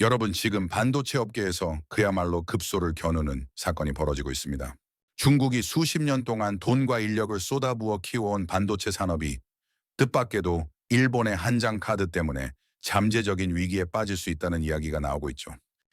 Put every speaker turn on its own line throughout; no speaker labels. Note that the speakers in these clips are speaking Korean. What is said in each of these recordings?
여러분, 지금 반도체 업계에서 그야말로 급소를 겨누는 사건이 벌어지고 있습니다. 중국이 수십 년 동안 돈과 인력을 쏟아부어 키워온 반도체 산업이 뜻밖에도 일본의 한 장 카드 때문에 잠재적인 위기에 빠질 수 있다는 이야기가 나오고 있죠.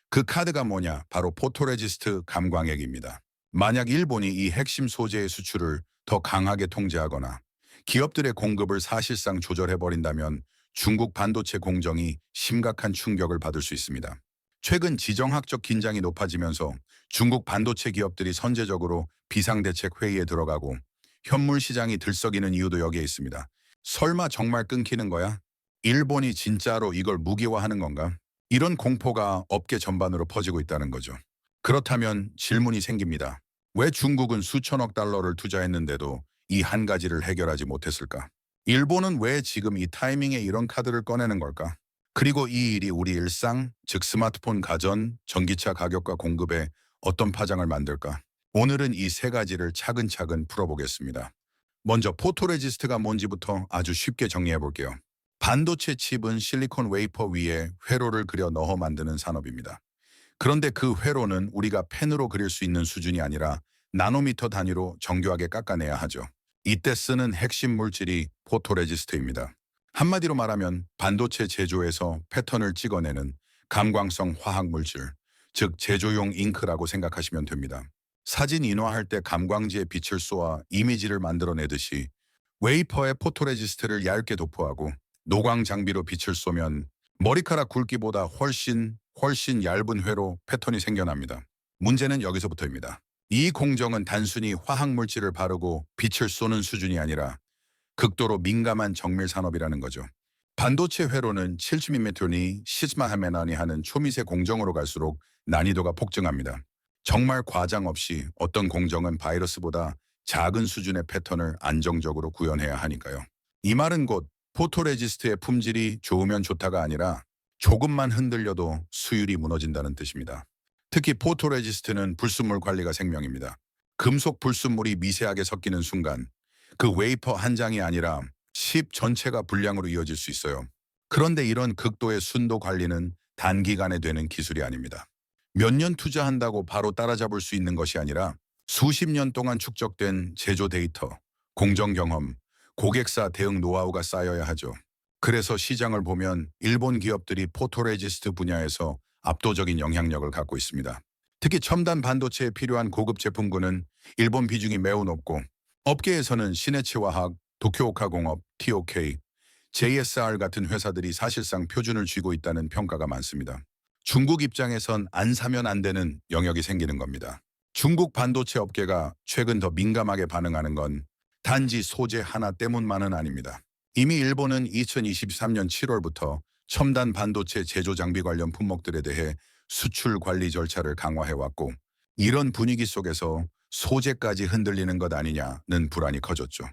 그 카드가 뭐냐? 바로 포토레지스트 감광액입니다. 만약 일본이 이 핵심 소재의 수출을 더 강하게 통제하거나 기업들의 공급을 사실상 조절해버린다면 중국 반도체 공정이 심각한 충격을 받을 수 있습니다. 최근 지정학적 긴장이 높아지면서 중국 반도체 기업들이 선제적으로 비상대책 회의에 들어가고 현물 시장이 들썩이는 이유도 여기에 있습니다. 설마 정말 끊기는 거야? 일본이 진짜로 이걸 무기화하는 건가? 이런 공포가 업계 전반으로 퍼지고 있다는 거죠. 그렇다면 질문이 생깁니다. 왜 중국은 수천억 달러를 투자했는데도 이 한 가지를 해결하지 못했을까? 일본은 왜 지금 이 타이밍에 이런 카드를 꺼내는 걸까? 그리고 이 일이 우리 일상, 즉 스마트폰 가전, 전기차 가격과 공급에 어떤 파장을 만들까? 오늘은 이 세 가지를 차근차근 풀어보겠습니다. 먼저 포토레지스트가 뭔지부터 아주 쉽게 정리해 볼게요. 반도체 칩은 실리콘 웨이퍼 위에 회로를 그려 넣어 만드는 산업입니다. 그런데 그 회로는 우리가 펜으로 그릴 수 있는 수준이 아니라 나노미터 단위로 정교하게 깎아내야 하죠. 이때 쓰는 핵심 물질이 포토레지스트입니다. 한마디로 말하면 반도체 제조에서 패턴을 찍어내는 감광성 화학 물질, 즉 제조용 잉크라고 생각하시면 됩니다. 사진 인화할 때 감광지에 빛을 쏘아 이미지를 만들어내듯이 웨이퍼에 포토레지스트를 얇게 도포하고 노광 장비로 빛을 쏘면 머리카락 굵기보다 훨씬 얇은 회로 패턴이 생겨납니다. 문제는 여기서부터입니다. 이 공정은 단순히 화학 물질을 바르고 빛을 쏘는 수준이 아니라 극도로 민감한 정밀 산업이라는 거죠. 반도체 회로는 70mm니 시스마하메나니 하는 초미세 공정으로 갈수록 난이도가 폭증합니다. 정말 과장 없이 어떤 공정은 바이러스보다 작은 수준의 패턴을 안정적으로 구현해야 하니까요. 이 말은 곧 포토레지스트의 품질이 좋으면 좋다가 아니라 조금만 흔들려도 수율이 무너진다는 뜻입니다. 특히 포토레지스트는 불순물 관리가 생명입니다. 금속 불순물이 미세하게 섞이는 순간 그 웨이퍼 한 장이 아니라 칩 전체가 불량으로 이어질 수 있어요. 그런데 이런 극도의 순도 관리는 단기간에 되는 기술이 아닙니다. 몇 년 투자한다고 바로 따라잡을 수 있는 것이 아니라 수십 년 동안 축적된 제조 데이터, 공정 경험, 고객사 대응 노하우가 쌓여야 하죠. 그래서 시장을 보면 일본 기업들이 포토레지스트 분야에서 압도적인 영향력을 갖고 있습니다. 특히 첨단 반도체에 필요한 고급 제품군은 일본 비중이 매우 높고 업계에서는 시네치화학, 도쿄오카공업, TOK, JSR 같은 회사들이 사실상 표준을 쥐고 있다는 평가가 많습니다. 중국 입장에선 안 사면 안 되는 영역이 생기는 겁니다. 중국 반도체 업계가 최근 더 민감하게 반응하는 건 단지 소재 하나 때문만은 아닙니다. 이미 일본은 2023년 7월부터 첨단 반도체 제조 장비 관련 품목들에 대해 수출 관리 절차를 강화해왔고 이런 분위기 속에서 소재까지 흔들리는 것 아니냐는 불안이 커졌죠.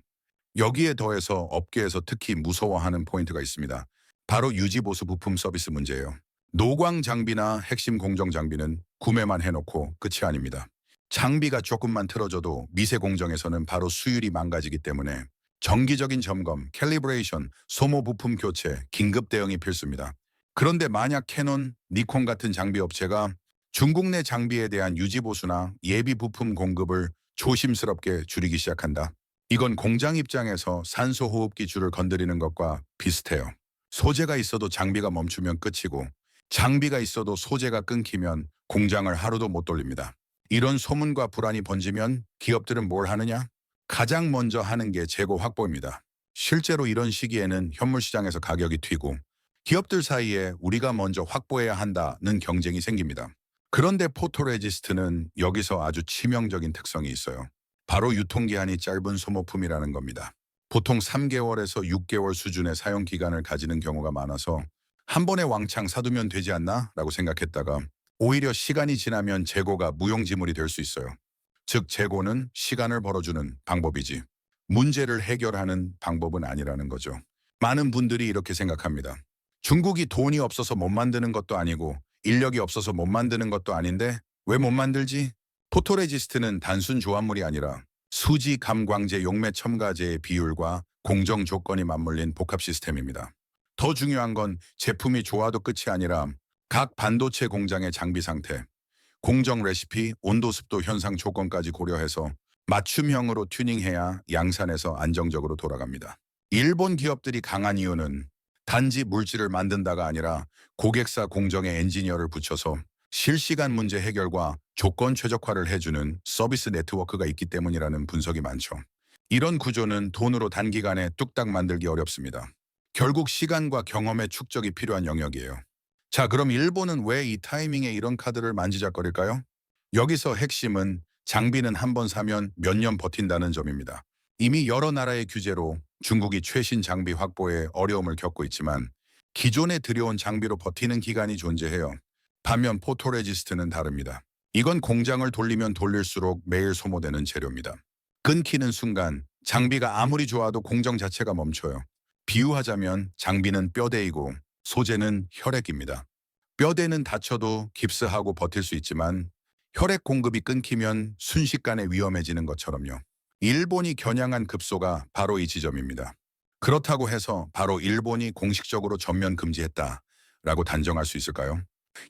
여기에 더해서 업계에서 특히 무서워하는 포인트가 있습니다. 바로 유지보수 부품 서비스 문제예요. 노광 장비나 핵심 공정 장비는 구매만 해놓고 끝이 아닙니다. 장비가 조금만 틀어져도 미세 공정에서는 바로 수율이 망가지기 때문에 정기적인 점검, 캘리브레이션, 소모 부품 교체, 긴급 대응이 필수입니다. 그런데 만약 캐논, 니콘 같은 장비 업체가 중국 내 장비에 대한 유지보수나 예비 부품 공급을 조심스럽게 줄이기 시작한다. 이건 공장 입장에서 산소호흡기 줄을 건드리는 것과 비슷해요. 소재가 있어도 장비가 멈추면 끝이고 장비가 있어도 소재가 끊기면 공장을 하루도 못 돌립니다. 이런 소문과 불안이 번지면 기업들은 뭘 하느냐? 가장 먼저 하는 게 재고 확보입니다. 실제로 이런 시기에는 현물 시장에서 가격이 튀고 기업들 사이에 우리가 먼저 확보해야 한다는 경쟁이 생깁니다. 그런데 포토레지스트는 여기서 아주 치명적인 특성이 있어요. 바로 유통기한이 짧은 소모품이라는 겁니다. 보통 3개월에서 6개월 수준의 사용 기간을 가지는 경우가 많아서 한 번에 왕창 사두면 되지 않나? 라고 생각했다가 오히려 시간이 지나면 재고가 무용지물이 될 수 있어요. 즉 재고는 시간을 벌어주는 방법이지 문제를 해결하는 방법은 아니라는 거죠. 많은 분들이 이렇게 생각합니다. 중국이 돈이 없어서 못 만드는 것도 아니고 인력이 없어서 못 만드는 것도 아닌데 왜 못 만들지? 포토레지스트는 단순 조합물이 아니라 수지 감광제 용매 첨가제의 비율과 공정 조건이 맞물린 복합 시스템입니다. 더 중요한 건 제품이 좋아도 끝이 아니라 각 반도체 공장의 장비 상태, 공정 레시피, 온도 습도 현상 조건까지 고려해서 맞춤형으로 튜닝해야 양산에서 안정적으로 돌아갑니다. 일본 기업들이 강한 이유는 단지 물질을 만든다가 아니라 고객사 공정에 엔지니어를 붙여서 실시간 문제 해결과 조건 최적화를 해주는 서비스 네트워크가 있기 때문이라는 분석이 많죠. 이런 구조는 돈으로 단기간에 뚝딱 만들기 어렵습니다. 결국 시간과 경험의 축적이 필요한 영역이에요. 자, 그럼 일본은 왜 이 타이밍에 이런 카드를 만지작거릴까요? 여기서 핵심은 장비는 한 번 사면 몇 년 버틴다는 점입니다. 이미 여러 나라의 규제로 중국이 최신 장비 확보에 어려움을 겪고 있지만 기존에 들여온 장비로 버티는 기간이 존재해요. 반면 포토레지스트는 다릅니다. 이건 공장을 돌리면 돌릴수록 매일 소모되는 재료입니다. 끊기는 순간 장비가 아무리 좋아도 공정 자체가 멈춰요. 비유하자면 장비는 뼈대이고 소재는 혈액입니다. 뼈대는 다쳐도 깁스하고 버틸 수 있지만 혈액 공급이 끊기면 순식간에 위험해지는 것처럼요. 일본이 겨냥한 급소가 바로 이 지점입니다. 그렇다고 해서 바로 일본이 공식적으로 전면 금지했다라고 단정할 수 있을까요?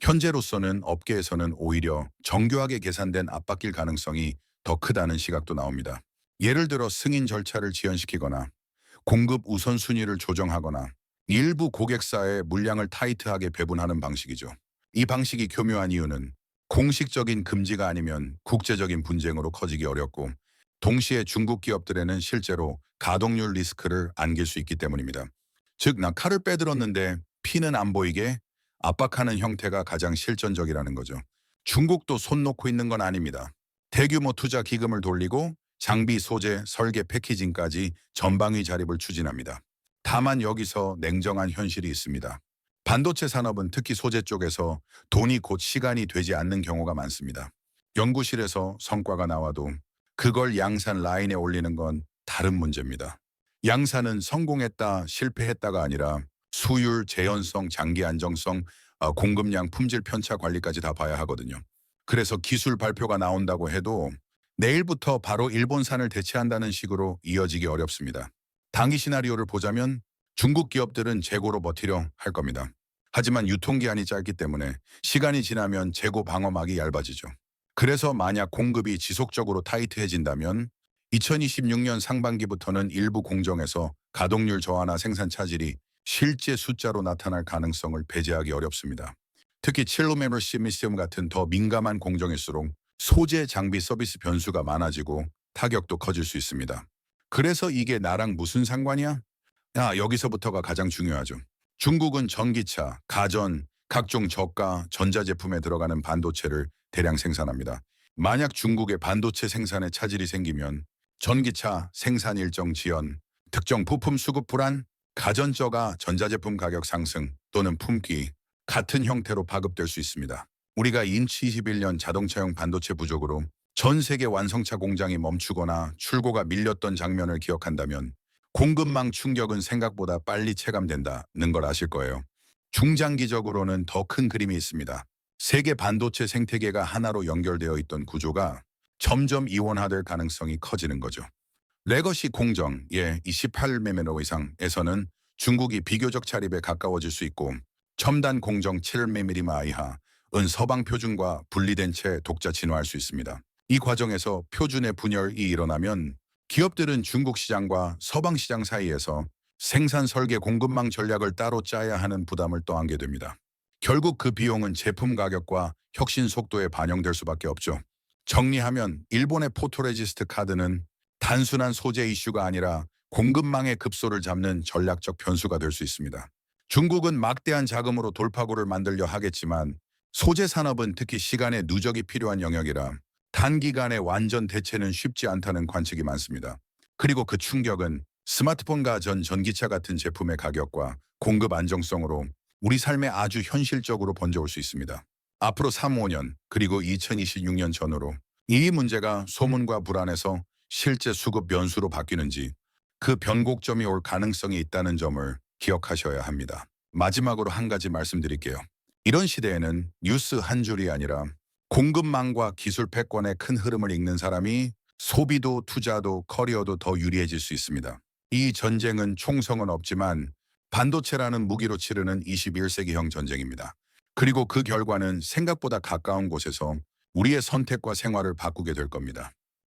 현재로서는 업계에서는 오히려 정교하게 계산된 압박길 가능성이 더 크다는 시각도 나옵니다. 예를 들어 승인 절차를 지연시키거나 공급 우선순위를 조정하거나 일부 고객사의 물량을 타이트하게 배분하는 방식이죠. 이 방식이 교묘한 이유는 공식적인 금지가 아니면 국제적인 분쟁으로 커지기 어렵고 동시에 중국 기업들에는 실제로 가동률 리스크를 안길 수 있기 때문입니다. 즉, 나 칼을 빼들었는데 피는 안 보이게 압박하는 형태가 가장 실전적이라는 거죠. 중국도 손 놓고 있는 건 아닙니다. 대규모 투자 기금을 돌리고 장비, 소재, 설계, 패키징까지 전방위 자립을 추진합니다. 다만 여기서 냉정한 현실이 있습니다. 반도체 산업은 특히 소재 쪽에서 돈이 곧 시간이 되지 않는 경우가 많습니다. 연구실에서 성과가 나와도 그걸 양산 라인에 올리는 건 다른 문제입니다. 양산은 성공했다, 실패했다가 아니라 수율, 재현성, 장기 안정성, 공급량, 품질 편차 관리까지 다 봐야 하거든요. 그래서 기술 발표가 나온다고 해도 내일부터 바로 일본산을 대체한다는 식으로 이어지기 어렵습니다. 단기 시나리오를 보자면 중국 기업들은 재고로 버티려 할 겁니다. 하지만 유통기한이 짧기 때문에 시간이 지나면 재고 방어막이 얇아지죠. 그래서 만약 공급이 지속적으로 타이트해진다면 2026년 상반기부터는 일부 공정에서 가동률 저하나 생산 차질이 실제 숫자로 나타날 가능성을 배제하기 어렵습니다. 특히 칠로메터 시미시움 같은 더 민감한 공정일수록 소재 장비 서비스 변수가 많아지고 타격도 커질 수 있습니다. 그래서 이게 나랑 무슨 상관이야? 여기서부터가 가장 중요하죠. 중국은 전기차, 가전, 각종 저가, 전자제품에 들어가는 반도체를 대량 생산합니다. 만약 중국의 반도체 생산에 차질이 생기면 전기차 생산 일정 지연, 특정 부품 수급 불안, 가전저가, 전자제품 가격 상승 또는 품귀 같은 형태로 파급될 수 있습니다. 우리가 인치 21년 자동차용 반도체 부족으로 전 세계 완성차 공장이 멈추거나 출고가 밀렸던 장면을 기억한다면 공급망 충격은 생각보다 빨리 체감된다는 걸 아실 거예요. 중장기적으로는 더 큰 그림이 있습니다. 세계 반도체 생태계가 하나로 연결되어 있던 구조가 점점 이원화될 가능성이 커지는 거죠. 레거시 공정, 28mm 이상에서는 중국이 비교적 자립에 가까워질 수 있고 첨단 공정 7mm 이하은 서방 표준과 분리된 채 독자 진화할 수 있습니다. 이 과정에서 표준의 분열이 일어나면 기업들은 중국 시장과 서방 시장 사이에서 생산 설계 공급망 전략을 따로 짜야 하는 부담을 떠안게 됩니다. 결국 그 비용은 제품 가격과 혁신 속도에 반영될 수밖에 없죠. 정리하면 일본의 포토레지스트 카드는 단순한 소재 이슈가 아니라 공급망의 급소를 잡는 전략적 변수가 될 수 있습니다. 중국은 막대한 자금으로 돌파구를 만들려 하겠지만 소재 산업은 특히 시간의 누적이 필요한 영역이라 단기간에 완전 대체는 쉽지 않다는 관측이 많습니다. 그리고 그 충격은 스마트폰과 전기차 같은 제품의 가격과 공급 안정성으로 우리 삶에 아주 현실적으로 번져올 수 있습니다. 앞으로 3, 5년 그리고 2026년 전후로 이 문제가 소문과 불안에서 실제 수급 변수로 바뀌는지 그 변곡점이 올 가능성이 있다는 점을 기억하셔야 합니다. 마지막으로 한 가지 말씀드릴게요. 이런 시대에는 뉴스 한 줄이 아니라 공급망과 기술 패권의 큰 흐름을 읽는 사람이 소비도 투자도 커리어도 더 유리해질 수 있습니다. 이 전쟁은 총성은 없지만 반도체라는 무기로 치르는 21세기형 전쟁입니다. 그리고 그 결과는 생각보다 가까운 곳에서 우리의 선택과 생활을 바꾸게 될 겁니다.